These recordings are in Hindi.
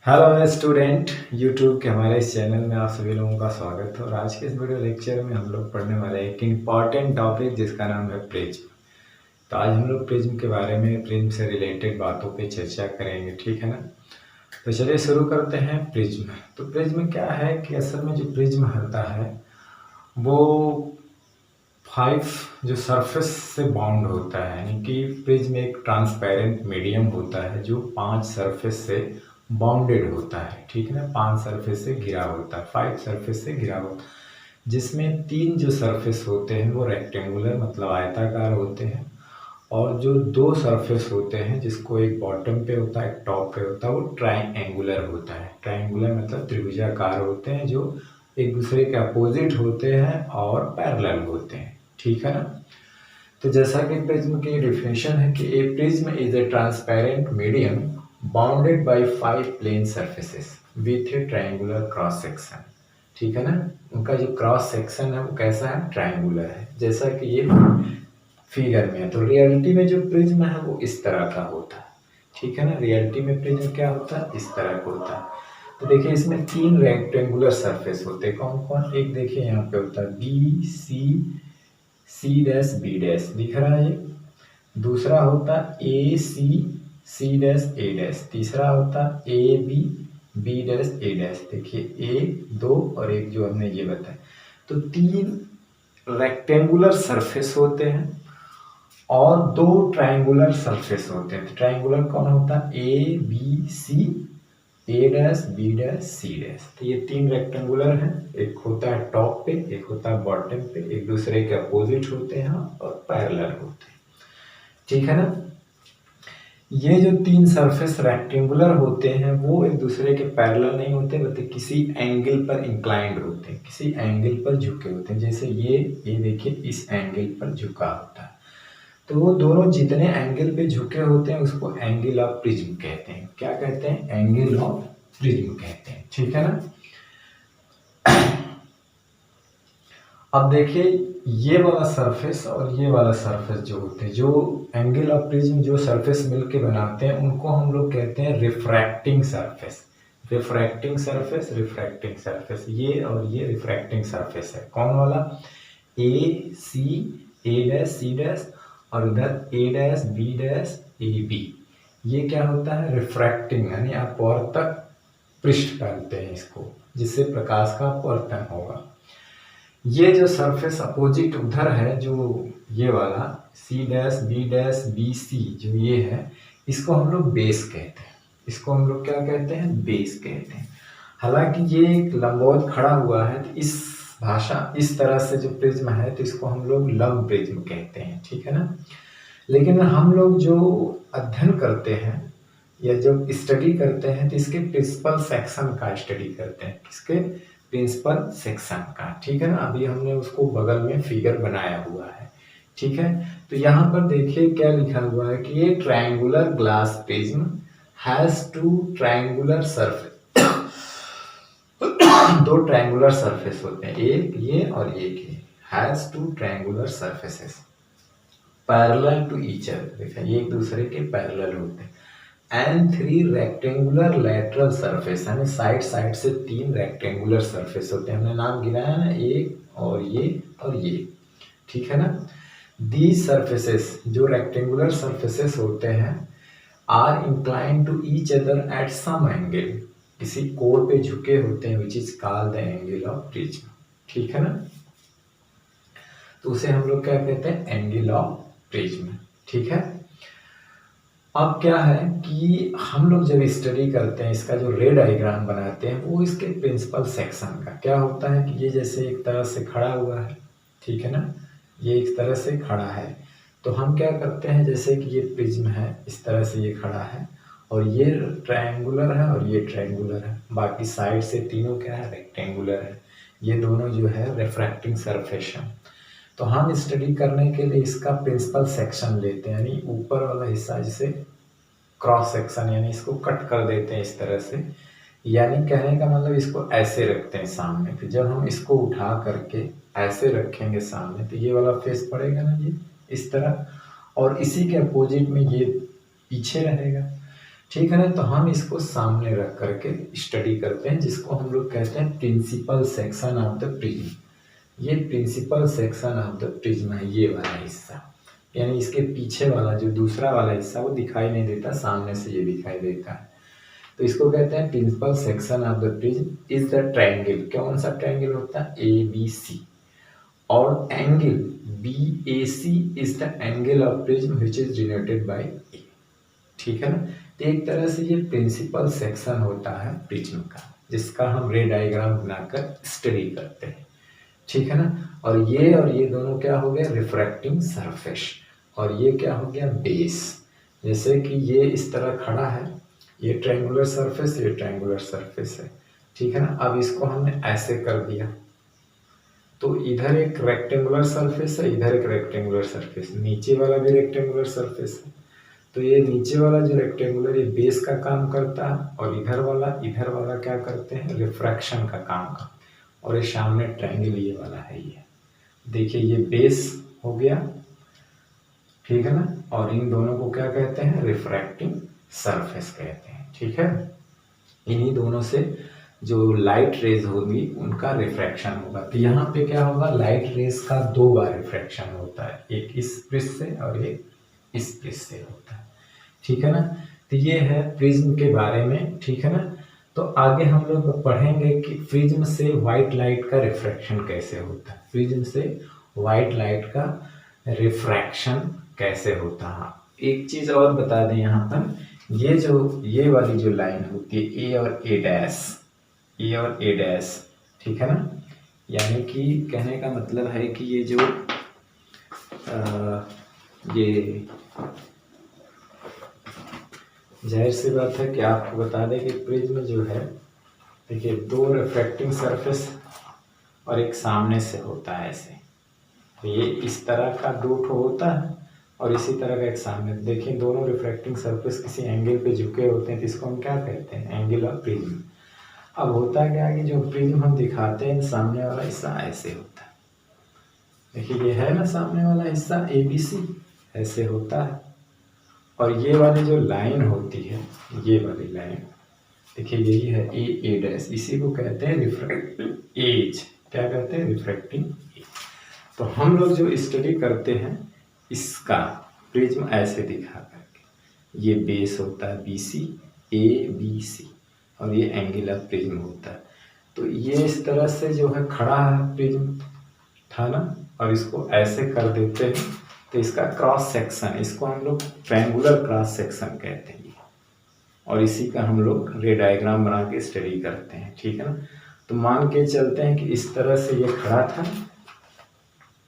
हेलो स्टूडेंट, यूट्यूब के हमारे इस चैनल में आप सभी लोगों का स्वागत है। और आज के इस वीडियो लेक्चर में हम लोग पढ़ने वाले हैं एक इम्पॉर्टेंट टॉपिक जिसका नाम है प्रिज्म। तो आज हम लोग प्रिज्म के बारे में, प्रिज्म से रिलेटेड बातों पे चर्चा करेंगे, ठीक है ना। तो चलिए शुरू करते हैं। प्रिज्म, तो प्रिज्म क्या है कि असल में जो प्रिज्म होता है वो 5 जो सरफेस से बाउंड होता है, यानी कि प्रिज्म एक ट्रांसपेरेंट मीडियम होता है जो 5 सरफेस से बाउंडेड होता है, ठीक है ना। 5 सरफेस से घिरा होता है, 5 सरफेस से घिरा होता है, जिसमें 3 जो सरफेस होते हैं वो रेक्टेंगुलर मतलब आयताकार होते हैं, और जो 2 सरफेस होते हैं जिसको एक बॉटम पे होता है एक टॉप पे होता है वो ट्राइंगुलर होता है। ट्राइंगुलर मतलब त्रिभुजाकार होते हैं, जो एक दूसरे के अपोजिट होते हैं और पैरेलल होते हैं, ठीक है ना। तो जैसा कि प्रिज्म की डेफिनेशन है कि a prism is a transparent medium bounded by 5 plane surfaces with a triangular cross section, ठीक है ना। उनका जो क्रॉस सेक्शन है वो कैसा है, ट्रायंगुलर है, जैसा कि ये फिगर में है। तो रियलिटी में जो प्रिज्म है वो इस तरह का होता है, ठीक है ना। रियलिटी में प्रिज्म क्या होता है, इस तरह का होता है। तो देखिए इसमें 3 रेक्टेंगुलर सरफेस होते हैं। कौन कौन, एक देखिए यहाँ पे होता है B C dash B dash दिख रहा है ये। दूसरा होता ए सी डैश ए डैश। तीसरा होता A B dash A dash. देखिए 1 2 और एक जो हमने ये बताया। तो 3 रेक्टेंगुलर सरफेस होते हैं और 2 ट्रायंगुलर सरफेस होते हैं। तो ट्रायंगुलर कौन होता है, A B C, A dash B dash C dash. तो ये 3 रेक्टेंगुलर हैं, एक होता है टॉप पे, एक होता है बॉटम पे, एक दूसरे के अपोजिट होते हैं और पैरेलल होते हैं, ठीक है ना। ये जो 3 सरफेस रेक्टेंगुलर होते हैं वो एक दूसरे के पैरेलल नहीं होते, बल्कि किसी एंगल पर इंक्लाइंड होते हैं, किसी एंगल पर झुके होते हैं। जैसे ये देखिए इस एंगल पर झुका होता है। तो वो दोनों जितने एंगल पे झुके होते हैं उसको एंगल ऑफ प्रिज्म कहते हैं। क्या कहते हैं, एंगल ऑफ प्रिज्म कहते हैं, ठीक है ना। अब देखिए ये वाला सरफेस और ये वाला सरफेस जो होते हैं, जो एंगल ऑफ प्रिज्म जो सरफेस मिलके बनाते हैं उनको हम लोग कहते हैं refracting surface. Refracting surface, refracting surface, ये और ये रिफ्रैक्टिंग सरफेस है। कौन वाला, ए डैश सी डैश और उधर ए डैश ए बी। ये क्या होता है, रिफ्रैक्टिंग, यानी अपवर्तक पृष्ठ कहते हैं इसको, जिससे प्रकाश का अपवर्तन होगा। ये जो सरफेस अपोजिट उधर है, जो ये वाला सी डैश बी सी जो ये है, इसको हम लोग बेस कहते हैं। इसको हम लोग क्या कहते हैं, बेस कहते हैं। हालांकि ये एक लंबवत खड़ा हुआ है, तो इस तरह से जो प्रिज्म है तो इसको हम लोग लंब प्रिज्म कहते हैं, ठीक है ना। लेकिन हम लोग जो अध्ययन करते हैं या जब स्टडी करते हैं तो इसके प्रिंसिपल सेक्शन का स्टडी करते हैं। किसके, प्रिंसिपल सेक्शन का, ठीक है ना। अभी हमने उसको बगल में फिगर बनाया हुआ है, ठीक है। तो यहाँ पर देखिए क्या लिखा हुआ है कि ये triangular glass prism has 2 triangular surface. 2 triangular surface होते हैं, एक ये और एक ये। Has 2 triangular surfaces parallel to each other. देखा, ये एक दूसरे के पैरेलल होते हैं। एंड 3 रेक्टेंगुलर लेटरल सरफेस, यानी साइड से 3 रेक्टेंगुलर सरफेस होते हैं। हमने नाम गिनाया ना, एक और ये, ठीक है ना। दीज सरफेसेस, जो रेक्टेंगुलर सरफेसेस होते हैं, are inclined to each other at some angle, किसी कोण पे झुके होते हैं, which is called the angle of prism, ठीक है ना। तो उसे हम लोग क्या कहते हैं, एंगल ऑफ प्रिज्म, ठीक है। अब क्या है कि हम लोग जब स्टडी करते हैं, इसका जो रे डायग्राम बनाते हैं वो इसके प्रिंसिपल सेक्शन का क्या होता है कि ये जैसे एक तरह से खड़ा हुआ है, ठीक है ना, ये एक तरह से खड़ा है। तो हम क्या करते हैं, जैसे कि ये प्रिज्म है, इस तरह से ये खड़ा है और ये ट्रायंगुलर है और ये ट्रायंगुलर है, बाकी साइड से तीनों क्या है, रेक्टेंगुलर है। ये दोनों जो है रिफ्रैक्टिंग सरफेस है। तो हम स्टडी करने के लिए इसका प्रिंसिपल सेक्शन लेते हैं, यानी ऊपर वाला हिस्सा जिसे क्रॉस सेक्शन, यानी इसको कट कर देते हैं इस तरह से। यानी कहने का मतलब इसको ऐसे रखते हैं सामने। तो जब हम इसको उठा करके ऐसे रखेंगे सामने तो ये वाला फेस पड़ेगा ना, ये इस तरह, और इसी के अपोजिट में ये पीछे रहेगा, ठीक है ना। तो हम इसको सामने रख करके स्टडी करते हैं, जिसको हम लोग कहते हैं principal section of the prism. ये principal section of the prism है, ये वाला हिस्सा, यानी इसके पीछे वाला जो दूसरा वाला हिस्सा वो दिखाई नहीं देता, सामने से ये दिखाई देता है। तो इसको कहते हैं principal section of the prism is the triangle. कौन सा ट्रायंगल होता है? ABC। और angle BAC is the angle of prism which is denoted by A। ठीक है ना। तो एक तरह से ये प्रिंसिपल सेक्शन होता है प्रिज्म का, जिसका हम रे डायग्राम बनाकर स्टडी करते हैं। ठीक है ना। और ये दोनों क्या हो गया? Refracting surface. और ये क्या हो गया? बेस। जैसे कि ये इस तरह खड़ा है, ये ट्रायंगुलर सरफेस, ये ट्रायंगुलर सरफेस है। ठीक है ना। अब इसको हमने ऐसे कर दिया, तो इधर एक रेक्टेंगुलर सरफेस है, इधर एक रेक्टेंगुलर सरफेस, नीचे वाला भी रेक्टेंगुलर सरफेस है। तो ये नीचे वाला जो रेक्टेंगुलर, ये बेस का काम करता है, और इधर वाला क्या करते हैं? रिफ्रैक्शन का काम करते हैं। और ये सामने ट्रायंगल ये वाला है, ये देखिए, ये बेस हो गया। ठीक है ना। और इन दोनों को क्या कहते हैं? रिफ्रैक्टिंग सरफेस कहते हैं। ठीक है। इन्हीं दोनों से जो लाइट रेज होगी उनका रिफ्रैक्शन होगा। तो यहाँ पे क्या होगा? लाइट रेज का 2 बार रिफ्रैक्शन होता है, एक इस पृष्ठ से और एक इस पृष्ठ से होता है। ठीक है ना। तो ये है प्रिज्म के बारे में। ठीक है ना। तो आगे हम लोग पढ़ेंगे कि प्रिज्म से व्हाइट लाइट का रिफ्रैक्शन कैसे होता है। प्रिज्म से व्हाइट लाइट का रिफ्रैक्शन कैसे होता है। एक चीज़ और बता दें यहाँ पर, ये वाली जो लाइन होती है ए और ए डैश, ठीक है ना। यानी कि कहने का मतलब है कि ये जो ये जाहिर सी बात है कि आपको बता दें कि प्रिज्म जो है, देखिए 2 रिफ्रैक्टिंग सरफेस और एक सामने से होता है ऐसे। तो ये इस तरह का 2 ठो होता है और इसी तरह का एक सामने। देखिए दोनों रिफ्रैक्टिंग सरफेस किसी एंगल पे झुके होते हैं, तो इसको हम क्या कहते हैं? Angle of prism. अब होता क्या है कि जो प्रिज्म हम दिखाते हैं, सामने वाला हिस्सा ऐसे होता है। देखिए ये है ना सामने वाला हिस्सा ABC, ऐसे होता है। और ये वाली जो लाइन होती है, ये वाली लाइन देखिए यही है ए डैश, इसी को कहते हैं रिफ्रैक्टिव एज। क्या कहते हैं? Refracting edge. तो हम लोग जो स्टडी करते हैं इसका प्रिज्म ऐसे दिखा करके, ये बेस होता है BC, ABC, और ये एंगल ऑफ प्रिज्म होता है। तो ये इस तरह से जो है खड़ा है प्रिज्म था ना, और इसको ऐसे कर देते हैं तो इसका क्रॉस सेक्शन, इसको हम लोग ट्रायंगुलर क्रॉस सेक्शन कहते हैं। और इसी का हम लोग रे डायग्राम बना के स्टडी करते हैं। ठीक है ना। तो मान के चलते हैं कि इस तरह से ये खड़ा था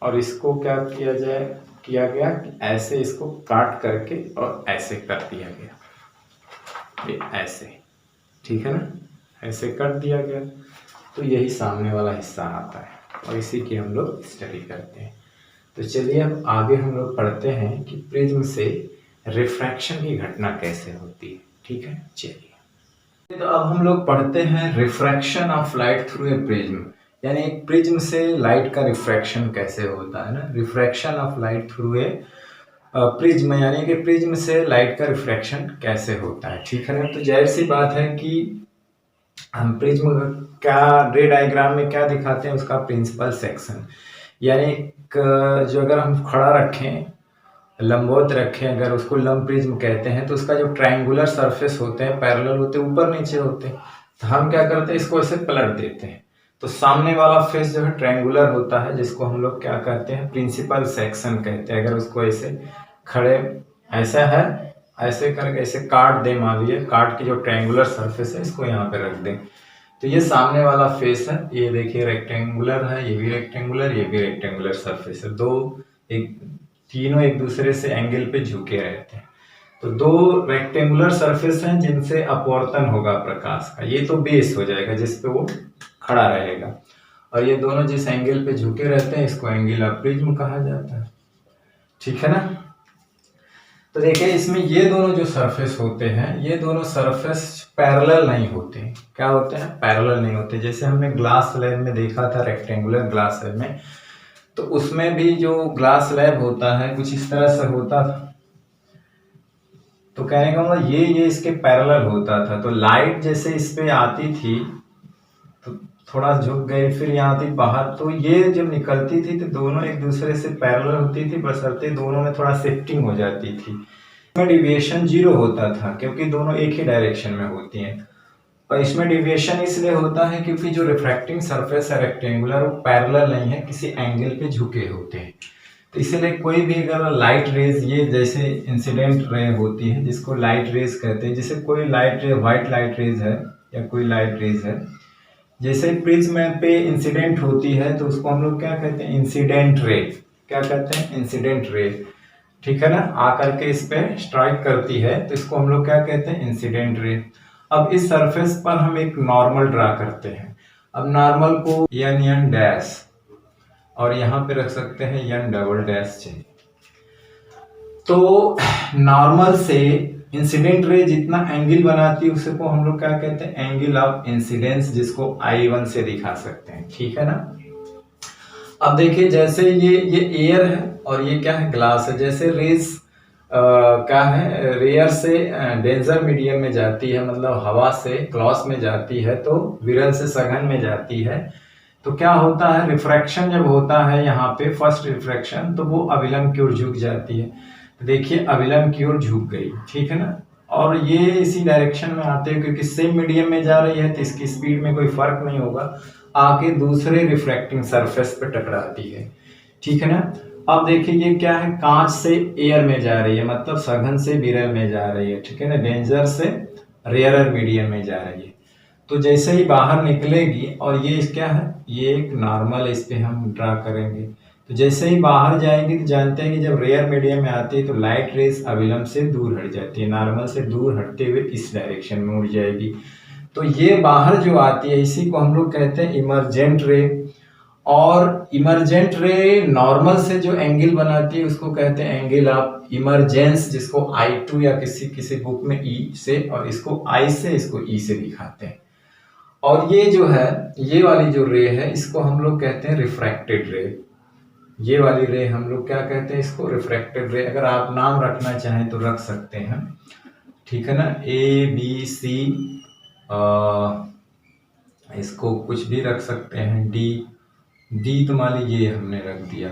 और इसको क्या किया गया कि ऐसे इसको काट करके और ऐसे कर दिया गया, ये ऐसे। ठीक है ना। ऐसे कर दिया गया, तो यही सामने वाला हिस्सा आता है और इसी की हम लोग स्टडी करते हैं। तो चलिए अब आगे हम लोग पढ़ते हैं कि प्रिज्म से रिफ्रैक्शन की घटना कैसे होती है। ठीक है। चलिए तो अब हम लोग पढ़ते हैं refraction of light through a prism, यानी एक प्रिज्म से लाइट का रिफ्रैक्शन कैसे होता है ना। Refraction of light through a prism, यानी कि प्रिज्म से लाइट का रिफ्रैक्शन कैसे होता है। ठीक है ना। तो जाहिर सी बात है कि हम प्रिज्म क्या रे डायग्राम में क्या दिखाते हैं, उसका प्रिंसिपल सेक्शन, यानी जो अगर हम खड़ा रखें, लंबवत रखें, अगर उसको लंब प्रिज्म कहते हैं, तो उसका जो ट्रायंगुलर सरफेस होते हैं, पैरेलल होते हैं, ऊपर नीचे होते हैं। तो हम क्या करते हैं, इसको ऐसे पलट देते हैं। तो सामने वाला फेस जो है ट्रायंगुलर होता है, जिसको हम लोग क्या कहते हैं? प्रिंसिपल सेक्शन कहते हैं। अगर उसको ऐसे खड़े, ऐसा है, ऐसे करके ऐसे काट दें, मान लीजिए काट के जो ट्रायंगुलर सरफेस है इसको यहाँ पे रख दें, तो ये सामने वाला फेस है। ये देखिए रेक्टेंगुलर है, ये भी रेक्टेंगुलर, ये भी रेक्टेंगुलर सरफेस है। तीनों एक दूसरे से एंगल पे झुके रहते हैं। तो 2 रेक्टेंगुलर सरफेस हैं जिनसे अपवर्तन होगा प्रकाश का। ये तो बेस हो जाएगा जिस पे वो खड़ा रहेगा, और ये दोनों जिस एंगल पे झुके रहते हैं इसको एंगल ऑफ प्रिज्म कहा जाता है। ठीक है ना। तो देखिए इसमें ये दोनों जो सरफेस होते हैं, ये दोनों सरफेस पैरेलल नहीं होते। क्या होते हैं? पैरेलल नहीं होते। जैसे हमने ग्लास स्लैब में देखा था, रेक्टेंगुलर ग्लास स्लैब में, तो उसमें भी जो ग्लास स्लैब होता है कुछ इस तरह से होता था। तो कहने का मतलब ये इसके पैरेलल होता था। तो लाइट जैसे इस पे आती थी तो थोड़ा झुक गई, फिर यहाँ आती बाहर, तो ये जब निकलती थी तो दोनों एक दूसरे से पैरेलल होती थी, बशर्ते दोनों में थोड़ा शिफ्टिंग हो जाती थी। इसमें डिविएशन 0 होता था क्योंकि दोनों एक ही डायरेक्शन में होती हैं। और इसमें डिविएशन इसलिए होता है क्योंकि जो रिफ्रैक्टिंग सरफेस है रेक्टेंगुलर, वो पैरेलल नहीं है, किसी एंगल पे झुके होते हैं। तो इसीलिए कोई भी अगर लाइट रेज, ये जैसे इंसिडेंट रे होती है जिसको लाइट रेज कहते हैं, जैसे कोई लाइट रे, व्हाइट लाइट रेज है या कोई लाइट रेज है, जैसे प्रिज्म पे इंसिडेंट होती है तो उसको हम लोग क्या कहते हैं, इंसिडेंट रे। क्या कहते हैं, इंसिडेंट रे, ठीक है ना। आकर के इस पे स्ट्राइक करती है तो इसको हम लोग क्या कहते हैं, इंसिडेंट रे। अब इस सरफेस पर हम एक नॉर्मल ड्रा करते हैं। अब नॉर्मल को n डैश और यहाँ पे रख सकते हैं n डबल डैश चाहिए। तो नॉर्मल से इंसिडेंट रे जितना एंगल बनाती है उसको हम लोग क्या कहते हैं, एंगल ऑफ इंसिडेंस, जिसको I1 से दिखा सकते हैं, ठीक है ना। अब देखिए जैसे ये एयर है और ये क्या है, ग्लास है। जैसे रेज क्या है, रेयर से डेंजर मीडियम में जाती है, मतलब हवा से ग्लास में जाती है, तो विरल से सघन में जाती है। तो क्या होता है, रिफ्रैक्शन जब होता है यहाँ पे फर्स्ट रिफ्रैक्शन, तो वो अविलंब की ओर झुक जाती है। तो देखिए अविलंब की ओर झुक गई, ठीक है ना। और ये इसी डायरेक्शन में आते हैं क्योंकि सेम मीडियम में जा रही है तो इसकी स्पीड में कोई फर्क नहीं होगा, आके दूसरे रिफ्रैक्टिंग सरफेस पे टकराती है, ठीक है ना। अब देखिए ये क्या है, कांच से एयर में जा रही है, मतलब सघन से विरल में जा रही है, ठीक है ना। डेंजर से रेयरर मीडियम में जा रही है। तो जैसे ही बाहर निकलेगी, और ये क्या है, ये एक नॉर्मल, इस पे हम ड्रा करेंगे। तो जैसे ही बाहर जाएंगे तो जानते हैं कि जब रेयर मीडियम में आती है तो लाइट रेस अविलंब से दूर हट जाती है, नॉर्मल से दूर हटते हुए इस डायरेक्शन में उड़ जाएगी। तो ये बाहर जो आती है इसी को हम लोग कहते हैं इमरजेंट रे। और इमरजेंट रे नॉर्मल से जो एंगल बनाती है उसको कहते हैं एंगल ऑफ इमरजेंस, जिसको I2 या किसी बुक में E से, और इसको I से, इसको E से दिखाते हैं। और ये जो है, ये वाली जो रे है इसको हम लोग कहते हैं रिफ्रैक्टेड रे। ये वाली रे हम लोग क्या कहते हैं, इसको रिफ्रैक्टेड रे। अगर आप नाम रखना चाहें तो रख सकते हैं, ठीक है ना, ABC, इसको कुछ भी रख सकते हैं, डी तो मान लीजिए ये हमने रख दिया,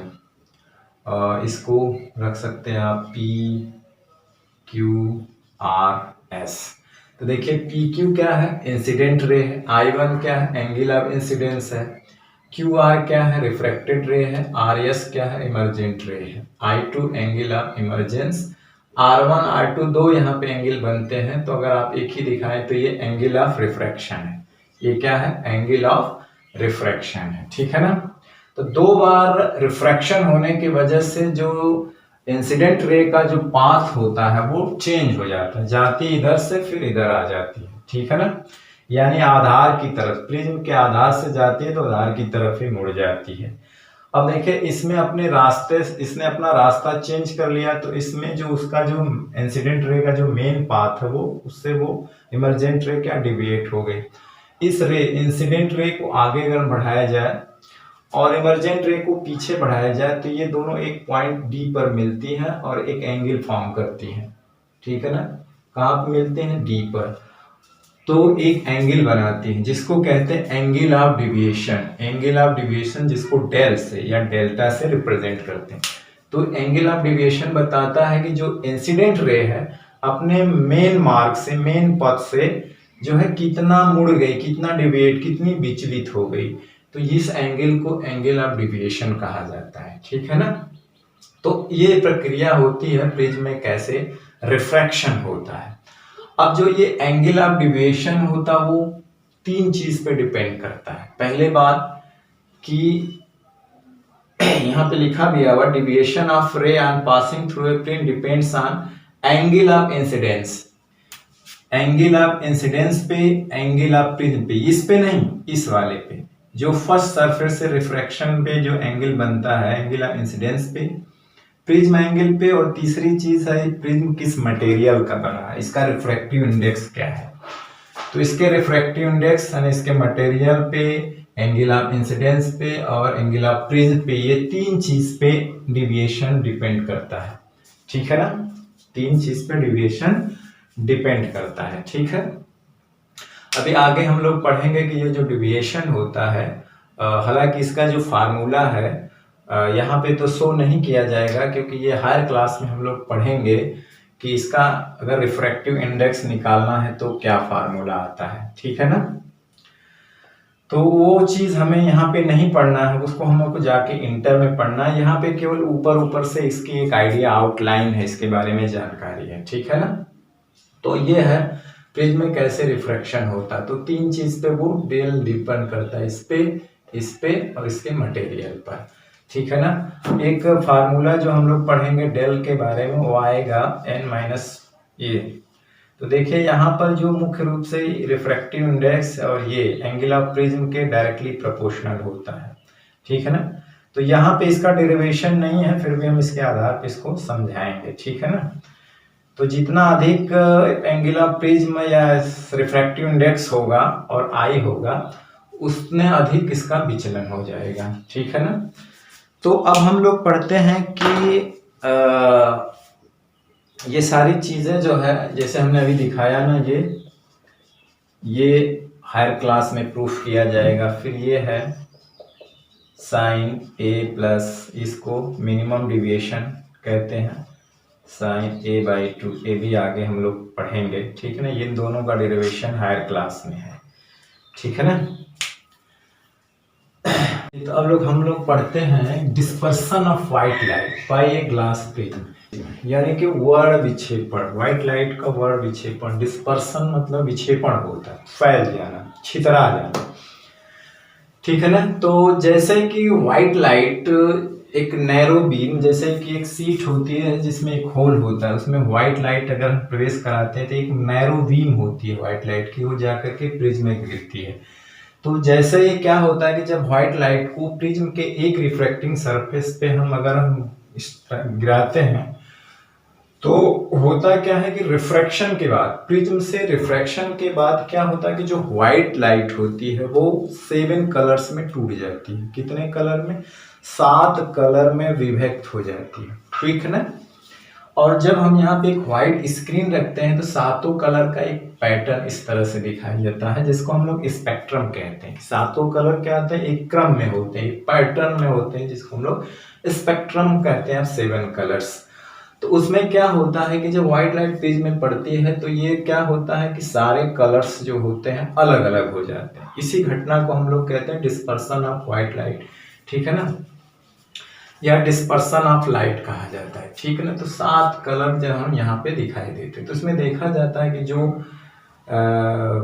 इसको रख सकते हैं आप PQRS। तो देखिए PQ क्या है, इंसिडेंट रे है, I1 क्या है, एंगल ऑफ इंसिडेंस है, QR क्या है, रिफ्रैक्टेड रे है, RS क्या है, इमरजेंट रे है, I2 angle of emergence, R1 R2 दो यहाँ पे एंगल बनते हैं। तो अगर आप एक ही दिखाएं तो ये एंगल ऑफ रिफ्रैक्शन है, ये क्या है, एंगल ऑफ रिफ्रैक्शन है, ठीक है ना। तो दो बार रिफ्रैक्शन होने की वजह से जो इंसिडेंट रे का जो पाथ होता है वो चेंज हो जाता है, जाती इधर से फिर इधर आ जाती है, ठीक है ना। यानी आधार की तरफ, प्रिज्म के आधार से जाती है तो आधार की तरफ ही मुड़ जाती है। अब देखिए इसमें इसने अपना रास्ता चेंज कर लिया, तो इसमें जो उसका जो इंसिडेंट रे का जो मेन पाथ है वो उससे वो इमरजेंट रे क्या डिविएट हो गई। इस रे इंसिडेंट रे को आगे अगर बढ़ाया जाए और इमरजेंट रे को पीछे बढ़ाया जाए तो ये दोनों एक पॉइंट डी पर मिलती हैं और एक एंगल फॉर्म करती हैं, ठीक है ना। कहाँ पर मिलते हैं, डी पर। तो एक एंगल बनाती है जिसको कहते हैं angle of deviation. Angle of deviation जिसको डेल से या डेल्टा से रिप्रेजेंट करते हैं। तो एंगल ऑफ डिविएशन बताता है कि जो इंसिडेंट रे है अपने मेन मार्ग से, मेन पथ से जो है कितना मुड़ गई, कितना डिविएट, कितनी विचलित हो गई। तो इस एंगल को एंगल ऑफ डिविएशन कहा जाता है, ठीक है ना। तो ये प्रक्रिया होती है प्रिज्म में, कैसे रिफ्रैक्शन होता है। अब जो ये एंगल ऑफ डिविएशन होता वो तीन चीज पे डिपेंड करता है। पहले बात कि यहाँ पे लिखा भी हुआ, deviation of ray on passing through a plane depends on angle of incidence. Angle of incidence पे, एंगल ऑफ प्रिज्म पे, इस पे नहीं, इस वाले पे, जो फर्स्ट सरफेस से रिफ्रैक्शन पे जो एंगल बनता है, एंगल ऑफ इंसिडेंस पे, प्रिज्म एंगल पे, और तीसरी चीज है प्रिज्म किस मटेरियल का बना है, इसका रिफ्रैक्टिव इंडेक्स क्या है। तो इसके रिफ्रैक्टिव इंडेक्स यानी इसके मटेरियल पे, एंगल ऑफ इंसिडेंस पे और एंगल ऑफ प्रिज्म पे, ये तीन चीज पे डिविएशन डिपेंड करता है, ठीक है ना। तीन चीज पे डिविएशन डिपेंड करता है। ठीक है, अभी आगे हम लोग पढ़ेंगे कि ये जो डिविएशन होता है, हालांकि इसका जो फार्मूला है यहाँ पे तो शो नहीं किया जाएगा, क्योंकि ये हायर क्लास में हम लोग पढ़ेंगे कि इसका अगर रिफ्रैक्टिव इंडेक्स निकालना है तो क्या फार्मूला आता है। ठीक है ना, तो वो चीज हमें यहाँ पे नहीं पढ़ना है, उसको हम लोग को जाके इंटर में पढ़ना है। यहाँ पे केवल ऊपर ऊपर से इसकी एक आइडिया आउटलाइन है, इसके बारे में जानकारी है। ठीक है ना, तो ये है प्रिज्म में कैसे रिफ्रैक्शन होता है। तो तीन चीज पे वो डिपेंड करता है, इस पे और इसके मटेरियल पर। ठीक है ना, एक फार्मूला जो हम लोग पढ़ेंगे डेल के बारे में वो आएगा n-a। तो देखिए यहाँ पर जो मुख्य रूप से रिफ्रैक्टिव इंडेक्स और ये एंगल ऑफ प्रिज्म के डायरेक्टली प्रोपोर्शनल होता है। ठीक है ना, तो यहाँ पे इसका डेरिवेशन नहीं है, फिर भी हम इसके आधार पे इसको समझाएंगे। ठीक है ना, तो जितना अधिक एंगल ऑफ प्रिज्म या रिफ्रैक्टिव इंडेक्स होगा और आई होगा, उतने अधिक इसका विचलन हो जाएगा। ठीक है ना, तो अब हम लोग पढ़ते हैं कि ये सारी चीजें जो है, जैसे हमने अभी दिखाया ना, ये हायर क्लास में प्रूफ किया जाएगा। फिर ये है साइन ए प्लस, इसको मिनिमम डिविएशन कहते हैं, साइन a/2, ये भी आगे हम लोग पढ़ेंगे। ठीक है ना, ये दोनों का डेरिवेशन हायर क्लास में है। ठीक है ना, तो अब हम लोग पढ़ते हैं dispersion of white light by a glass prism, यानी कि वर्ण विक्षेपण। व्हाइट लाइट का वर्ण विक्षेपण, डिस्पर्सन मतलब विक्षेपण होता है, फैल जाना, छितरा जाना। ठीक है ना, तो जैसे कि व्हाइट लाइट एक नैरो बीम, जैसे कि एक सीट होती है जिसमें एक होल होता है, उसमें व्हाइट लाइट अगर हम प्रवेश कराते हैं तो एक नैरो बीम होती है व्हाइट लाइट की, वो जाकर के प्रिज्म में गिरती है। तो जैसे ये क्या होता है कि जब व्हाइट लाइट को प्रिज्म के एक रिफ्रैक्टिंग सरफेस पे हम गिराते हैं, तो होता क्या है कि रिफ्रैक्शन के बाद, प्रिज्म से रिफ्रैक्शन के बाद क्या होता है कि जो व्हाइट लाइट होती है वो 7 कलर्स में टूट जाती है। कितने कलर में? 7 कलर में विभक्त हो जाती है। ठीक है ना, और जब हम यहाँ पे एक व्हाइट स्क्रीन रखते हैं तो सातों कलर का एक पैटर्न इस तरह से दिखाई देता है, जिसको हम लोग स्पेक्ट्रम कहते हैं। सातों कलर क्या होते हैं? एक क्रम में होते हैं, एक पैटर्न में होते हैं, जिसको हम लोग स्पेक्ट्रम कहते हैं। 7 कलर्स। तो उसमें क्या होता है कि जब व्हाइट लाइट प्रिज्म में पड़ती है तो ये क्या होता है कि सारे कलर्स जो होते हैं अलग अलग हो जाते हैं। इसी घटना को हम लोग कहते हैं डिस्पर्सन ऑफ व्हाइट लाइट। ठीक है ना, या डिस्पर्सन ऑफ लाइट कहा जाता है। ठीक है ना, तो 7 कलर जब हम यहाँ पे दिखाई देते हैं तो इसमें देखा जाता है कि जो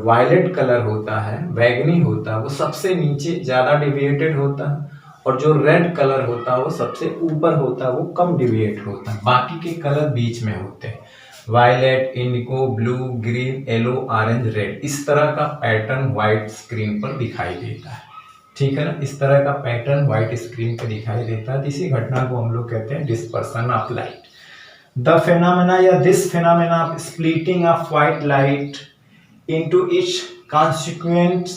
वायलेट कलर होता है, बैगनी होता है, वो सबसे नीचे ज्यादा डिविएटेड होता है, और जो रेड कलर होता है वो सबसे ऊपर होता है, वो कम डिविएट होता है। बाकी के कलर बीच में होते हैं, violet, indigo, blue, green, yellow, orange, red. इस तरह का पैटर्न व्हाइट स्क्रीन पर दिखाई देता है। ठीक है ना, इस तरह का पैटर्न व्हाइट स्क्रीन पर दिखाई देता है। इसी घटना को हम लोग कहते हैं dispersion of light. The phenomena या this phenomena of splitting of white light into each consequent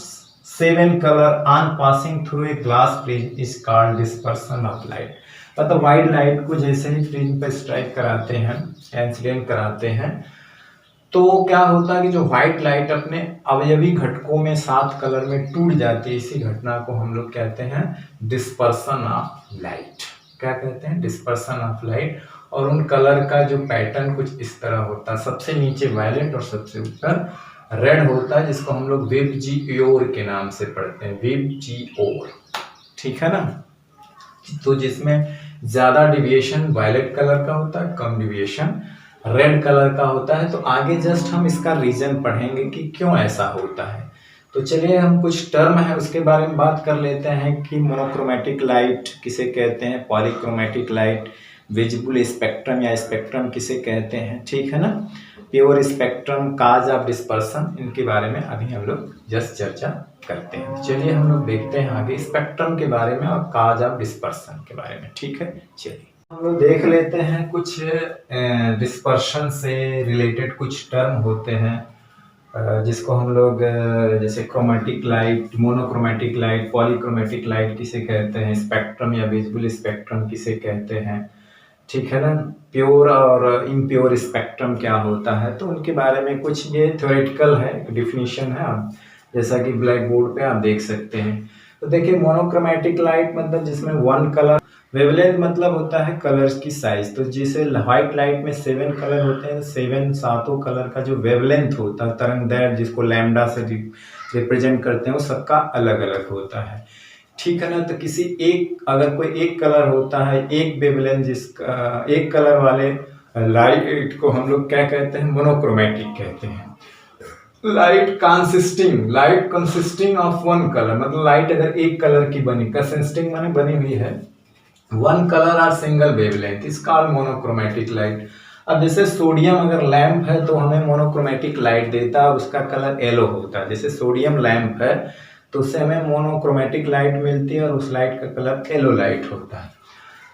7 color on passing through a glass prism is called dispersion of light। मतलब व्हाइट लाइट को जैसे ही प्रिज्म पे स्ट्राइक कराते हैं, इंसिडेंट कराते हैं, तो क्या होता है कि जो व्हाइट लाइट अपने अवयवी घटकों में 7 कलर में टूट जाती है। इसी घटना को हम लोग कहते हैं डिस्पर्सन ऑफ लाइट। क्या कहते हैं? Dispersion of light. और उन कलर का जो पैटर्न कुछ इस तरह होता है, सबसे नीचे वायलेट और सबसे ऊपर रेड होता है, जिसको हम लोग विबजियोर के नाम से पढ़ते हैं, विबजियोर। ठीक है ना, तो जिसमें ज्यादा डिविएशन वायलेट कलर का होता है, कम डिविएशन रेड कलर का होता है। तो आगे जस्ट हम इसका रीजन पढ़ेंगे कि क्यों ऐसा होता है। तो चलिए हम कुछ टर्म है उसके बारे में बात कर लेते हैं कि मोनोक्रोमेटिक लाइट किसे कहते हैं, पॉलीक्रोमेटिक लाइट, विजिबल स्पेक्ट्रम या स्पेक्ट्रम किसे कहते हैं। ठीक है ना, pure spectrum, cause of dispersion, इनके बारे में अभी हम लोग जस्ट चर्चा करते हैं। चलिए हम लोग देखते हैं आगे स्पेक्ट्रम के बारे में और काज ऑफ डिस्पर्सन के बारे में। ठीक है, चलिए हम लोग देख लेते हैं कुछ डिस्पर्शन से रिलेटेड कुछ टर्म होते हैं, जिसको हम लोग जैसे chromatic light, monochromatic light, polychromatic light किसे कहते हैं, स्पेक्ट्रम या विजिबल स्पेक्ट्रम किसे कहते हैं, ठीक है ना। प्योर और इम्प्योर स्पेक्ट्रम क्या होता है, तो उनके बारे में कुछ ये थ्योरेटिकल है, डिफिनीशन है, आप जैसा कि ब्लैक बोर्ड पे आप देख सकते हैं। तो देखिए, मोनोक्रोमेटिक लाइट मतलब जिसमें वन कलर, वेवलेंथ मतलब होता है कलर्स की साइज। तो जैसे व्हाइट लाइट में 7 कलर होते हैं, 7 सातों कलर का जो वेवलेंथ होता है, तरंग दैर्घ्य जिसको लैम्डा से रिप्रेजेंट करते हैं, वो सबका अलग अलग होता है। ठीक है ना। तो किसी एक, अगर कोई एक कलर होता है, एक वेवलेंथ, जिसका एक कलर वाले लाइट को हम लोग क्या कहते हैं, मोनोक्रोमेटिक कहते हैं। Light consisting of one colour, मतलब लाइट अगर एक कलर की बनी, कंसिस्टिंग माने बनी हुई है, one colour or single wavelength is called monochromatic light. अब जैसे सोडियम अगर लैंप है तो हमें मोनोक्रोमेटिक लाइट देता है, उसका कलर येलो होता है। जैसे सोडियम लैंप है तो उससे हमें मोनोक्रोमेटिक लाइट मिलती है और उस लाइट का कलर येलो लाइट होता है।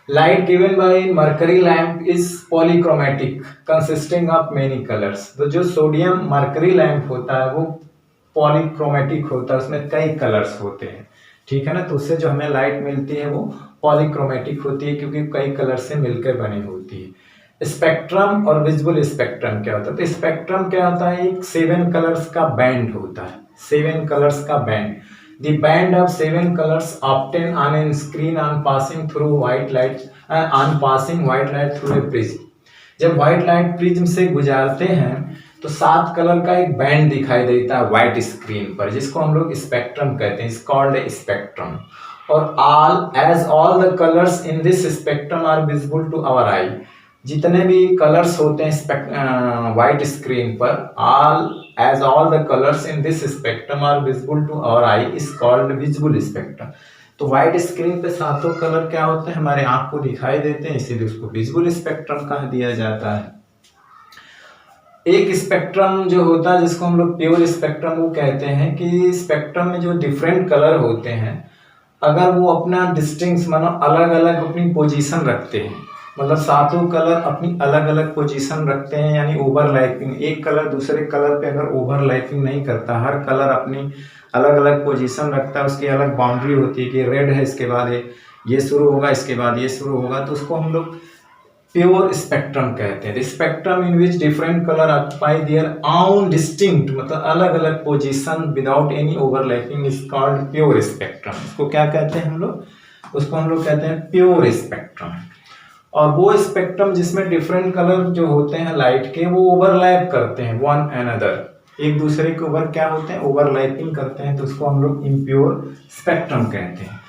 Light given by mercury lamp is polychromatic consisting of many colours. तो जो सोडियम मरकरी लैंप होता है वो पॉलीक्रोमेटिक होता है, उसमें कई कलर्स होते हैं। ठीक है ना। तो उससे जो हमें लाइट मिलती है वो पॉलीक्रोमेटिक होती है, क्योंकि कई कलर से मिलकर बनी होती है। स्पेक्ट्रम और विजुअल स्पेक्ट्रम क्या होता है, तो स्पेक्ट्रम क्या होता है, एक 7 कलर्स का बैंड होता है, 7 कलर्स का band. The band of 7 colors obtained on a screen on passing through white light through a prism। जब व्हाइट लाइट प्रिज्म से गुजारते हैं तो 7 कलर का एक बैंड दिखाई देता है व्हाइट स्क्रीन पर, जिसको हम लोग स्पेक्ट्रम कहते हैं, इज कॉल्ड ए स्पेक्ट्रम। और all the colours in this spectrum are visible to our eye, जितने भी कलर्स होते हैं व्हाइट स्क्रीन पर, all the colours in this spectrum are visible to our eye is called visible spectrum. तो व्हाइट स्क्रीन पे सातों कलर क्या होते हैं, हमारे आंख को दिखाई देते हैं, इसीलिए उसको विजिबल स्पेक्ट्रम कह दिया जाता है। एक स्पेक्ट्रम जो होता है जिसको हम लोग प्योर स्पेक्ट्रम वो कहते हैं, कि स्पेक्ट्रम में जो डिफरेंट कलर होते हैं, अगर वो अपना डिस्टिंक्ट मानो अलग अलग अपनी पोजीशन रखते हैं, मतलब सातों कलर अपनी अलग अलग पोजीशन रखते हैं, यानी ओवरलैपिंग, एक कलर दूसरे कलर पे अगर ओवरलैपिंग नहीं करता, हर कलर अपनी अलग अलग पोजीशन रखता है, उसकी अलग बाउंड्री होती है कि रेड है इसके बाद ये शुरू होगा, इसके बाद ये शुरू होगा, तो उसको हम लोग प्योर स्पेक्ट्रम कहते हैं। Spectrum in which different colour occupy their own distinct, मतलब अलग अलग position without any overlapping is called pure spectrum. उसको क्या कहते हैं हम लोग, उसको हम लोग कहते हैं प्योर स्पेक्ट्रम। और वो स्पेक्ट्रम जिसमें डिफरेंट कलर जो होते हैं लाइट के, वो ओवरलैप करते हैं वन अनदर, एक दूसरे के ऊपर क्या होते हैं, ओवरलैपिंग करते हैं, तो उसको हम लोग इम्प्योर स्पेक्ट्रम कहते हैं।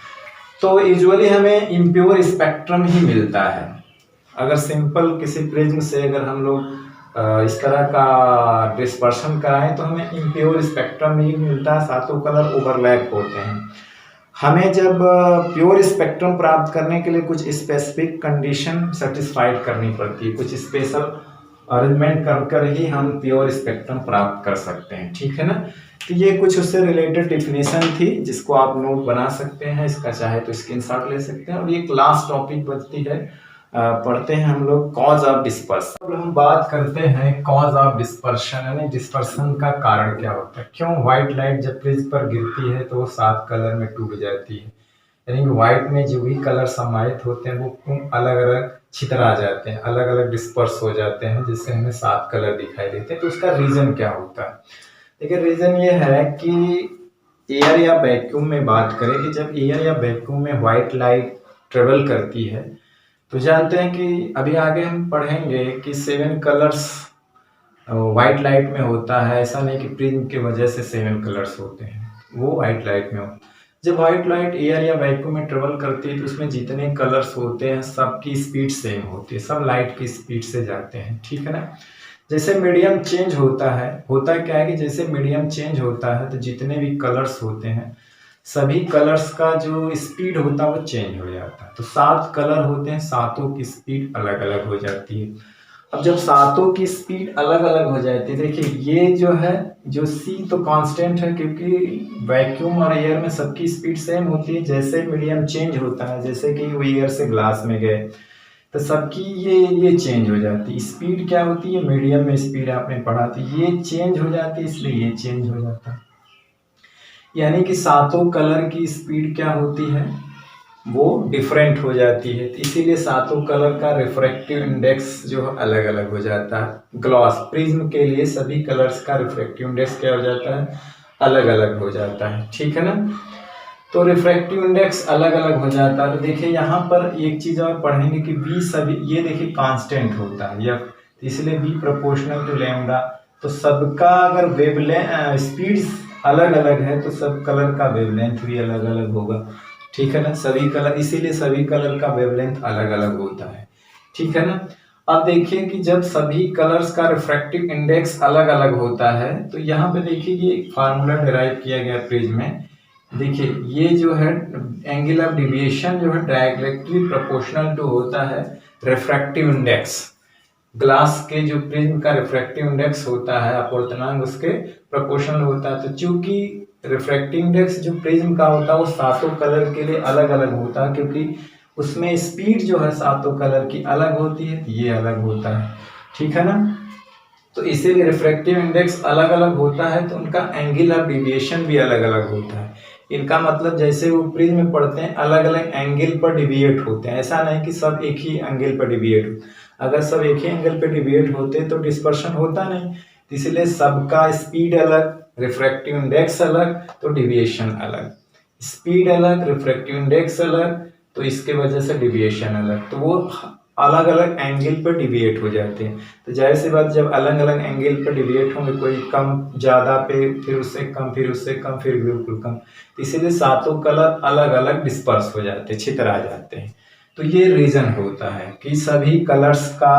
तो यूजुअली हमें इम्प्योर स्पेक्ट्रम ही मिलता है। अगर सिंपल किसी प्रिज्म से अगर हम लोग इस तरह का डिस्पर्शन कराएं तो हमें इम्प्योर स्पेक्ट्रम ही मिलता है, सातों कलर ओवरलैप होते हैं। हमें जब प्योर स्पेक्ट्रम प्राप्त करने के लिए कुछ स्पेसिफिक कंडीशन सेटिस्फाइड करनी पड़ती है, कुछ स्पेशल अरेंजमेंट कर ही हम प्योर स्पेक्ट्रम प्राप्त कर सकते हैं। ठीक है ना। तो ये कुछ उससे रिलेटेड डिफिनेशन थी जिसको आप नोट बना सकते हैं, इसका चाहे तो स्क्रीनशॉट ले सकते हैं। और ये लास्ट टॉपिक बचती है, पढ़ते हैं हम लोग कॉज ऑफ डिस्पर्सन। अब हम बात करते हैं कॉज ऑफ डिस्पर्शन, यानी डिस्पर्सन का कारण क्या होता है, क्यों व्हाइट लाइट जब प्रिज्म पर गिरती है तो वो 7 कलर में टूट जाती है, यानी कि व्हाइट में जो भी कलर समाहित होते हैं वो क्यों अलग अलग छितरा जाते हैं, अलग अलग डिस्पर्स हो जाते हैं, जिससे हमें 7 कलर दिखाई देते हैं। तो उसका रीजन क्या होता है, देखिए रीजन ये है कि एयर या वैक्यूम में बात करें कि जब एयर या वैक्यूम में व्हाइट लाइट ट्रेवल करती है, तो जानते हैं कि अभी आगे हम पढ़ेंगे कि 7 कलर्स व्हाइट लाइट में होता है। ऐसा नहीं कि प्रिज्म की वजह से 7 कलर्स होते हैं, वो व्हाइट लाइट में हो। जब व्हाइट लाइट एयर या वैक्यूम में ट्रेवल करती है तो उसमें जितने कलर्स होते हैं सबकी स्पीड सेम होती है, सब लाइट की स्पीड से जाते हैं। ठीक है ना। जैसे मीडियम चेंज होता है, होता क्या है कि जैसे मीडियम चेंज होता है तो जितने भी कलर्स होते हैं सभी कलर्स का जो स्पीड होता है वो चेंज हो जाता है। तो 7 कलर होते हैं, सातों की स्पीड अलग अलग हो जाती है। अब जब सातों की स्पीड अलग अलग हो जाती है, देखिए ये जो है, जो सी तो कांस्टेंट है क्योंकि वैक्यूम और एयर में सबकी स्पीड सेम होती है। जैसे मीडियम चेंज होता है, जैसे कि वो एयर से ग्लास में गए तो सबकी ये चेंज हो जाती है। स्पीड क्या होती है, मीडियम में स्पीड आपने पढ़ा, तो ये चेंज हो जाती है, इसलिए ये चेंज हो जाता है। यानी कि सातों कलर की स्पीड क्या होती है, वो डिफरेंट हो जाती है। तो इसीलिए सातों कलर का रिफ्रैक्टिव इंडेक्स जो है अलग अलग हो जाता है। ग्लास प्रिज्म के लिए सभी कलर्स का रिफ्रैक्टिव इंडेक्स क्या हो जाता है, अलग अलग हो जाता है, ठीक है ना। तो रिफ्रैक्टिव इंडेक्स अलग अलग हो जाता है। तो देखिए यहाँ पर एक चीज और पढ़ेंगे कि बी सभी, ये देखिए कांस्टेंट होता है या, इसलिए बी प्रोपोर्शनल टू लैम्डा। तो सबका अगर वेवलेंथ स्पीड अलग अलग है तो सब कलर का वेवलेंथ भी अलग अलग होगा, ठीक है ना। सभी कलर, इसीलिए सभी कलर का वेवलेंथ अलग अलग होता है, ठीक है ना। अब देखिए कि जब सभी कलर्स का रिफ्रैक्टिव इंडेक्स अलग अलग होता है तो यहाँ पे देखिए ये एक फार्मूला डिराइव किया गया पेज में। देखिए ये जो है एंगल ऑफ डिविएशन जो है डायरेक्टली प्रोपोर्शनल टू होता है रिफ्रैक्टिव इंडेक्स। ग्लास के जो प्रिज्म का रिफ्रैक्टिव इंडेक्स होता है अपवर्तनांक उसके प्रोपोर्शनल होता है। तो चूंकि रिफ्रैक्टिव इंडेक्स जो प्रिज्म का होता है वो सातों कलर के लिए अलग अलग होता है, क्योंकि उसमें स्पीड जो है सातों कलर की अलग होती है, ये अलग होता है, ठीक है ना। तो इसीलिए रिफ्रैक्टिव इंडेक्स अलग अलग होता है तो उनका एंगल ऑफ डिविएशन भी अलग अलग होता है। इनका मतलब जैसे वो प्रिज्म में पढ़ते हैं अलग अलग एंगल पर डिविएट होते हैं, ऐसा नहीं कि सब एक ही एंगल पर डिविएट हो। अगर सब एक ही एंगल पर डिविएट होते तो डिस्पर्शन होता नहीं। इसलिए सबका स्पीड अलग, रिफ्रैक्टिव इंडेक्स अलग, तो डिविएशन अलग। स्पीड अलग, रिफ्रैक्टिव इंडेक्स अलग, तो इसके वजह से डिविएशन अलग। तो वो अलग अलग एंगल पर डिविएट हो जाते हैं। तो जाहिर सी बात, जब अलग अलग एंगल पर डिविएट होंगे, कोई कम ज्यादा पे, फिर उससे कम, फिर उससे कम, फिर बिल्कुल कम, तो इसीलिए सातों कलर अलग अलग डिस्पर्स हो जाते हैं, छितरा जाते हैं। तो ये रीजन होता है कि सभी कलर्स का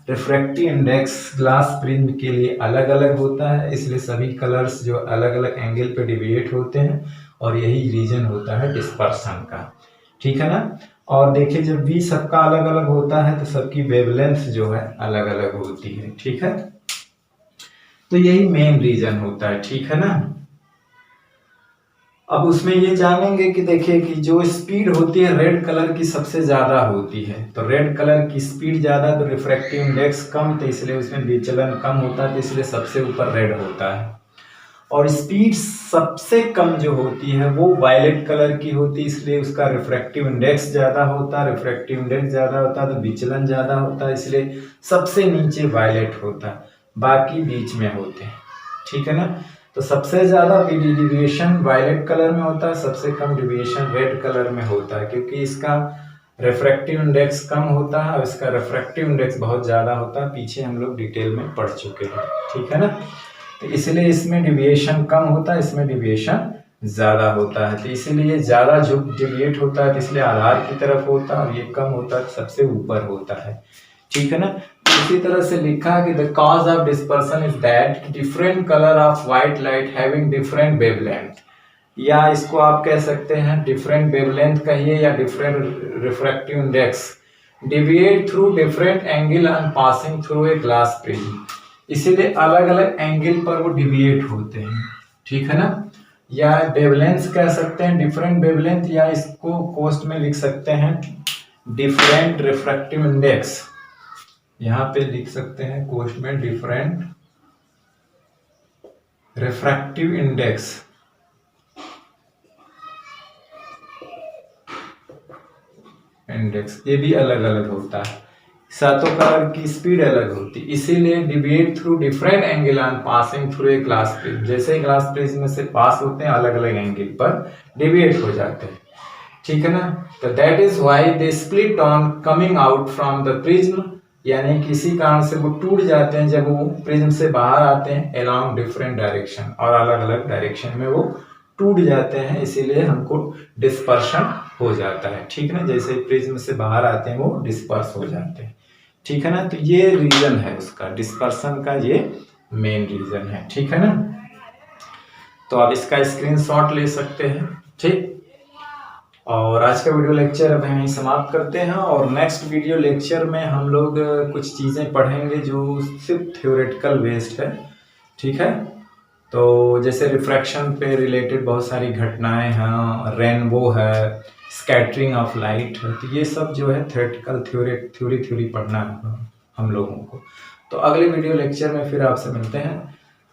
रिफ्रैक्टिव इंडेक्स ग्लास प्रिज्म के लिए अलग अलग होता है, इसलिए सभी कलर्स जो अलग अलग एंगल पे डिविएट होते हैं, और यही रीजन होता है डिस्पर्सन का, ठीक है ना। और देखिए जब भी सबका अलग अलग होता है तो सबकी वेवलेंथ जो है अलग अलग होती है, ठीक है। तो यही मेन रीजन होता है, ठीक है ना। अब उसमें ये जानेंगे कि देखिए कि जो स्पीड होती है रेड कलर की सबसे ज्यादा होती है। तो रेड कलर की स्पीड ज्यादा तो रिफ्रैक्टिव इंडेक्स कम, तो इसलिए उसमें विचलन कम होता है, तो इसलिए सबसे ऊपर रेड होता है। और स्पीड सबसे कम जो होती है वो वायलेट कलर की होती है, इसलिए उसका रिफ्रैक्टिव इंडेक्स ज्यादा होता है। रिफ्रैक्टिव इंडेक्स ज्यादा होता है तो विचलन ज्यादा होता है, इसलिए सबसे नीचे वायलेट होता है, बाकी बीच में होते हैं, ठीक है ना। तो सबसे ज्यादा डिविएशन वायलेट कलर में होता है, सबसे कम डिविएशन रेड कलर में होता है, क्योंकि इसका रिफ्रैक्टिव इंडेक्स कम होता है और इसका रिफ्रैक्टिव इंडेक्स बहुत ज्यादा होता है। पीछे हम लोग डिटेल में पढ़ चुके हैं, ठीक है ना। तो इसलिए इसमें डिविएशन कम होता है, इसमें डिविएशन ज्यादा होता है। तो इसीलिए ज्यादा जो डिविएट होता है तो इसलिए आधार की तरफ होता है, और ये कम होता है सबसे ऊपर होता है, ठीक है ना। इसी तरह से लिखा है कि the cause of dispersion is that different colour of white light having different wavelength, या इसको आप कह सकते हैं डिफरेंट वेवलेंथ कहिए या different refractive index, deviate through different angle on passing through a glass prism. इसीलिए अलग अलग एंगल पर वो डिविएट होते हैं, ठीक है ना। या वेवलेंथ कह सकते हैं डिफरेंट वेवलेंथ, या इसको कोस्ट में लिख सकते हैं डिफरेंट रिफ्रैक्टिव इंडेक्स। यहां पे लिख सकते हैं कोस्ट में डिफरेंट रिफ्रैक्टिव इंडेक्स। ये भी अलग अलग होता है, सातों कलर की स्पीड अलग होती है, इसीलिए deviate through different angle on passing through a glass prism. जैसे ही ग्लास प्रिज्म में से पास होते हैं अलग अलग एंगल पर डिविएट हो जाते हैं, ठीक है ना। तो that is why they split on coming out from the prism, यानी किसी कारण से वो टूट जाते हैं जब वो प्रिज्म से बाहर आते हैं अलोंग डिफरेंट डायरेक्शन, और अलग अलग डायरेक्शन में वो टूट जाते हैं, इसीलिए हमको डिस्पर्शन हो जाता है, ठीक है ना। जैसे प्रिज्म से बाहर आते हैं वो डिस्पर्स हो जाते हैं, ठीक है ना। तो ये रीजन है उसका डिस्पर्सन का, ये मेन रीजन है, ठीक है ना। तो आप इसका स्क्रीनशॉट ले सकते हैं, ठीक। और आज का वीडियो लेक्चर अब हम यहीं समाप्त करते हैं, और नेक्स्ट वीडियो लेक्चर में हम लोग कुछ चीज़ें पढ़ेंगे जो सिर्फ थ्योरेटिकल बेस्ड है, ठीक है। तो जैसे रिफ्रैक्शन पे रिलेटेड बहुत सारी घटनाएं हैं, रेनबो है, स्कैटरिंग ऑफ लाइट है, तो ये सब जो है थ्योरेटिकल थ्योरी पढ़ना है हम लोगों को। तो अगले वीडियो लेक्चर में फिर आपसे मिलते हैं,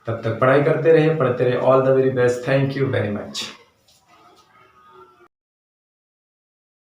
तब तक पढ़ाई करते रहिए, पढ़ते रहिए। All the very best, thank you very much.